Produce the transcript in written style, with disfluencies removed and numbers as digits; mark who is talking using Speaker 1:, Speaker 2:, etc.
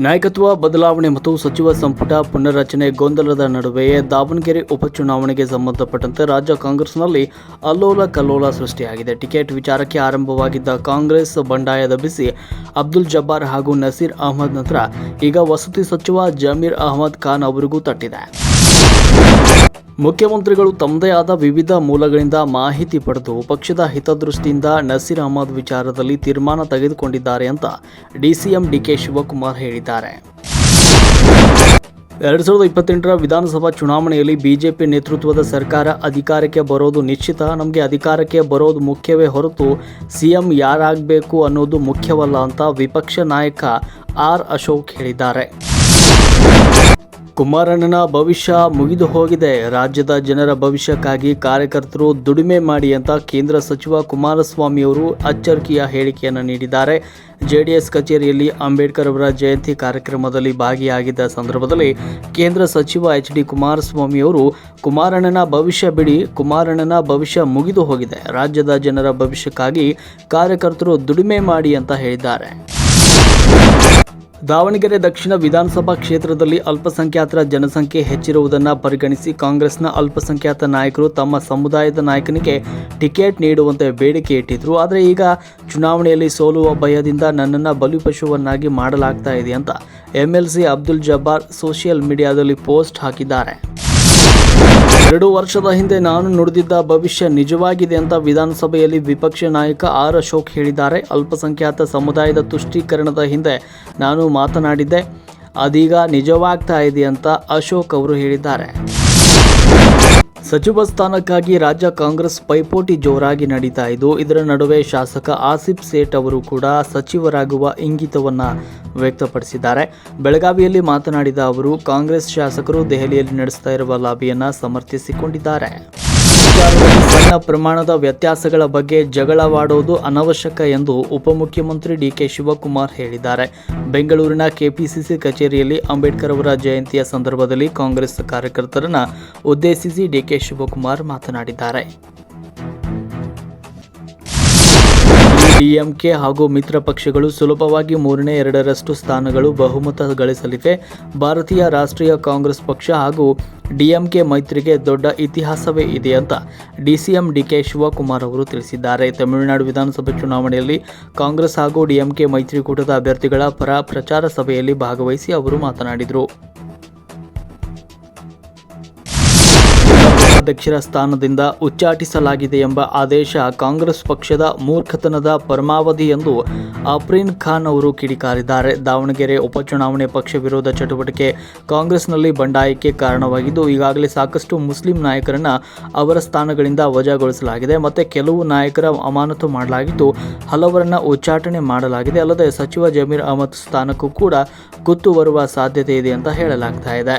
Speaker 1: ನಾಯಕತ್ವ ಬದಲಾವಣೆ ಮತ್ತು ಸಚಿವ ಸಂಪುಟ ಪುನರ್ರಚನೆ ಗೊಂದಲದ ನಡುವೆಯೇ ದಾವಣಗೆರೆ ಉಪಚುನಾವಣೆಗೆ ಸಂಬಂಧಪಟ್ಟಂತೆ ರಾಜ್ಯ ಕಾಂಗ್ರೆಸ್ನಲ್ಲಿ ಅಲ್ಲೋಲ ಕಲ್ಲೋಲ ಸೃಷ್ಟಿಯಾಗಿದೆ. ಟಿಕೆಟ್ ವಿಚಾರಕ್ಕೆ ಆರಂಭವಾಗಿದ್ದ ಕಾಂಗ್ರೆಸ್ ಬಂಡಾಯದ ಬಿಸಿ ಅಬ್ದುಲ್ ಜಬ್ಬಾರ್ ಹಾಗೂ ನಸೀರ್ ಅಹಮದ್ ನಂತರ ಈಗ ವಸತಿ ಸಚಿವ ಜಮೀರ್ ಅಹಮದ್ ಖಾನ್ ಅವರಿಗೂ ತಟ್ಟಿದೆ. ಮುಖ್ಯಮಂತ್ರಿಗಳು ತಮ್ಮದೇ ಆದ ವಿವಿಧ ಮೂಲಗಳಿಂದ ಮಾಹಿತಿ ಪಡೆದು ಪಕ್ಷದ ಹಿತದೃಷ್ಟಿಯಿಂದ ನಸೀರ್ ಅಹಮದ್ ವಿಚಾರದಲ್ಲಿ ತೀರ್ಮಾನ ತೆಗೆದುಕೊಂಡಿದ್ದಾರೆ ಅಂತ ಡಿಸಿಎಂ ಡಿಕೆ ಶಿವಕುಮಾರ್ ಹೇಳಿದ್ದಾರೆ. 2028ರ ವಿಧಾನಸಭಾ ಚುನಾವಣೆಯಲ್ಲಿ ಬಿಜೆಪಿ ನೇತೃತ್ವದ ಸರ್ಕಾರ ಅಧಿಕಾರಕ್ಕೆ ಬರೋದು ನಿಶ್ಚಿತ. ನಮಗೆ ಅಧಿಕಾರಕ್ಕೆ ಬರೋದು ಮುಖ್ಯವೇ ಹೊರತು ಸಿಎಂ ಯಾರಾಗಬೇಕು ಅನ್ನೋದು ಮುಖ್ಯವಲ್ಲ ಅಂತ ವಿಪಕ್ಷ ನಾಯಕ ಆರ್ ಅಶೋಕ್ ಹೇಳಿದ್ದಾರೆ. ಕುಮಾರಣ್ಣನ ಭವಿಷ್ಯ ಮುಗಿದು ಹೋಗಿದೆ. ರಾಜ್ಯದ ಜನರ ಭವಿಷ್ಯಕ್ಕಾಗಿ ಕಾರ್ಯಕರ್ತರು ದುಡಿಮೆ ಮಾಡಿ ಅಂತ ಕೇಂದ್ರ ಸಚಿವ ಕುಮಾರಸ್ವಾಮಿ ಅವರು ಎಚ್ಚರಿಕೆಯ ಹೇಳಿಕೆಯನ್ನು ನೀಡಿದ್ದಾರೆ. ಜೆಡಿಎಸ್ ಕಚೇರಿಯಲ್ಲಿ ಅಂಬೇಡ್ಕರ್ ಅವರ ಜಯಂತಿ ಕಾರ್ಯಕ್ರಮದಲ್ಲಿ ಭಾಗಿಯಾಗಿದ್ದ ಸಂದರ್ಭದಲ್ಲಿ ಕೇಂದ್ರ ಸಚಿವ ಎಚ್.ಡಿ. ಕುಮಾರಸ್ವಾಮಿ ಅವರು ಕುಮಾರಣ್ಣನ ಭವಿಷ್ಯ ಬಿಡಿ, ಕುಮಾರಣ್ಣನ ಭವಿಷ್ಯ ಮುಗಿದು ಹೋಗಿದೆ. ರಾಜ್ಯದ ಜನರ ಭವಿಷ್ಯಕ್ಕಾಗಿ ಕಾರ್ಯಕರ್ತರು ದುಡಿಮೆ ಮಾಡಿ ಅಂತ ಹೇಳಿದ್ದಾರೆ. ದಾವಣಗೆರೆ ದಕ್ಷಿಣ ವಿಧಾನಸಭಾ ಕ್ಷೇತ್ರದಲ್ಲಿ ಅಲ್ಪಸಂಖ್ಯಾತರ ಜನಸಂಖ್ಯೆ ಹೆಚ್ಚಿರುವುದನ್ನು ಪರಿಗಣಿಸಿ ಕಾಂಗ್ರೆಸ್ನ ಅಲ್ಪಸಂಖ್ಯಾತ ನಾಯಕರು ತಮ್ಮ ಸಮುದಾಯದ ನಾಯಕನಿಗೆ ಟಿಕೆಟ್ ನೀಡುವಂತೆ ಬೇಡಿಕೆ ಇಟ್ಟಿದ್ರು. ಆದರೆ ಈಗ ಚುನಾವಣೆಯಲ್ಲಿ ಸೋಲುವ ಭಯದಿಂದ ನನ್ನನ್ನು ಬಲಿಪಶುವನ್ನಾಗಿ ಮಾಡಲಾಗ್ತಾ ಇದೆ ಅಂತ ಎಂಎಲ್ಸಿ ಅಬ್ದುಲ್ ಜಬ್ಬಾರ್ ಸೋಷಿಯಲ್ ಮೀಡಿಯಾದಲ್ಲಿ ಪೋಸ್ಟ್ ಹಾಕಿದ್ದಾರೆ. 2 ವರ್ಷದ ಹಿಂದೆ ನಾನು ನುಡಿದಿದ್ದ ಭವಿಷ್ಯ ನಿಜವಾಗಿದೆ ಅಂತ ವಿಧಾನಸಭೆಯಲ್ಲಿ ವಿಪಕ್ಷ ನಾಯಕ ಆರ್ ಅಶೋಕ್ ಹೇಳಿದ್ದಾರೆ. ಅಲ್ಪಸಂಖ್ಯಾತ ಸಮುದಾಯದ ತುಷ್ಟೀಕರಣದ ಹಿಂದೆ ನಾನು ಮಾತನಾಡಿದ್ದೆ, ಅದೀಗ ನಿಜವಾಗ್ತಾ ಇದೆ ಅಂತ ಅಶೋಕ್ ಅವರು ಹೇಳಿದ್ದಾರೆ. ಸಚಿವ ಸ್ಥಾನಕ್ಕಾಗಿ ರಾಜ್ಯ ಕಾಂಗ್ರೆಸ್ ಪೈಪೋಟಿ ಜೋರಾಗಿ ನಡೀತಾ ಇದ್ದು, ಇದರ ನಡುವೆ ಶಾಸಕ ಆಸಿಫ್ ಸೇಠ್ ಅವರು ಕೂಡ ಸಚಿವರಾಗುವ ಇಂಗಿತವನ್ನು ವ್ಯಕ್ತಪಡಿಸಿದ್ದಾರೆ. ಬೆಳಗಾವಿಯಲ್ಲಿ ಮಾತನಾಡಿದ ಅವರು, ಕಾಂಗ್ರೆಸ್ ಶಾಸಕರು ದೆಹಲಿಯಲ್ಲಿ ನಡೆಸ್ತಾ ಇರುವ ಲಾಬಿಯನ್ನು ಸಮರ್ಥಿಸಿಕೊಂಡಿದ್ದಾರೆ. ಸಣ್ಣ ಪ್ರಮಾಣದ ವ್ಯತ್ಯಾಸಗಳ ಬಗ್ಗೆ ಜಗಳವಾಡುವುದು ಅನವಶ್ಯಕ ಎಂದು ಉಪಮುಖ್ಯಮಂತ್ರಿ ಡಿಕೆ ಶಿವಕುಮಾರ್ ಹೇಳಿದ್ದಾರೆ. ಬೆಂಗಳೂರಿನ ಕೆಪಿಸಿಸಿ ಕಚೇರಿಯಲ್ಲಿ ಅಂಬೇಡ್ಕರ್ ಅವರ ಜಯಂತಿಯ ಸಂದರ್ಭದಲ್ಲಿ ಕಾಂಗ್ರೆಸ್ ಕಾರ್ಯಕರ್ತರನ್ನು ಉದ್ದೇಶಿಸಿ ಡಿಕೆ ಶಿವಕುಮಾರ್ ಮಾತನಾಡಿದ್ದಾರೆ. ಡಿಎಂಕೆ ಹಾಗೂ ಮಿತ್ರ ಪಕ್ಷಗಳು ಸುಲಭವಾಗಿ 3/2 ಸ್ಥಾನಗಳು ಬಹುಮತ ಗಳಿಸಲಿವೆ. ಭಾರತೀಯ ರಾಷ್ಟ್ರೀಯ ಕಾಂಗ್ರೆಸ್ ಪಕ್ಷ ಹಾಗೂ ಡಿಎಂಕೆ ಮೈತ್ರಿಗೆ ದೊಡ್ಡ ಇತಿಹಾಸವೇ ಇದೆ ಅಂತ ಡಿಸಿಎಂ ಡಿಕೆ ಶಿವಕುಮಾರ್ ಅವರು ತಿಳಿಸಿದ್ದಾರೆ. ತಮಿಳುನಾಡು ವಿಧಾನಸಭೆ ಚುನಾವಣೆಯಲ್ಲಿ ಕಾಂಗ್ರೆಸ್ ಹಾಗೂ ಡಿಎಂಕೆ ಮೈತ್ರಿಕೂಟದ ಅಭ್ಯರ್ಥಿಗಳ ಪರ ಪ್ರಚಾರ ಸಭೆಯಲ್ಲಿ ಭಾಗವಹಿಸಿ ಅವರು ಮಾತನಾಡಿದರು. ಅಧ್ಯಕ್ಷರ ಸ್ಥಾನದಿಂದ ಉಚ್ಚಾಟಿಸಲಾಗಿದೆ ಎಂಬ ಆದೇಶ ಕಾಂಗ್ರೆಸ್ ಪಕ್ಷದ ಮೂರ್ಖತನದ ಪರಮಾವಧಿ ಎಂದು ಅಫ್ರೀನ್ ಖಾನ್ ಅವರು ಕಿಡಿಕಾರಿದ್ದಾರೆ. ದಾವಣಗೆರೆ ಉಪಚುನಾವಣೆ ಪಕ್ಷ ವಿರೋಧ ಚಟುವಟಿಕೆ ಕಾಂಗ್ರೆಸ್ನಲ್ಲಿ ಬಂಡಾಯಕ್ಕೆ ಕಾರಣವಾಗಿದ್ದು, ಈಗಾಗಲೇ ಸಾಕಷ್ಟು ಮುಸ್ಲಿಂ ನಾಯಕರನ್ನು ಅವರ ಸ್ಥಾನಗಳಿಂದ ವಜಾಗೊಳಿಸಲಾಗಿದೆ ಮತ್ತು ಕೆಲವು ನಾಯಕರ ಅಮಾನತು ಮಾಡಲಾಗಿದ್ದು, ಹಲವರನ್ನು ಉಚ್ಚಾಟನೆ ಮಾಡಲಾಗಿದೆ. ಅಲ್ಲದೆ ಸಚಿವ ಜಮೀರ್ ಅಹಮದ್ ಸ್ಥಾನಕ್ಕೂ ಕೂಡ ಕುತ್ತು ಬರುವ ಸಾಧ್ಯತೆ ಇದೆ ಅಂತ ಹೇಳಲಾಗ್ತಾ ಇದೆ.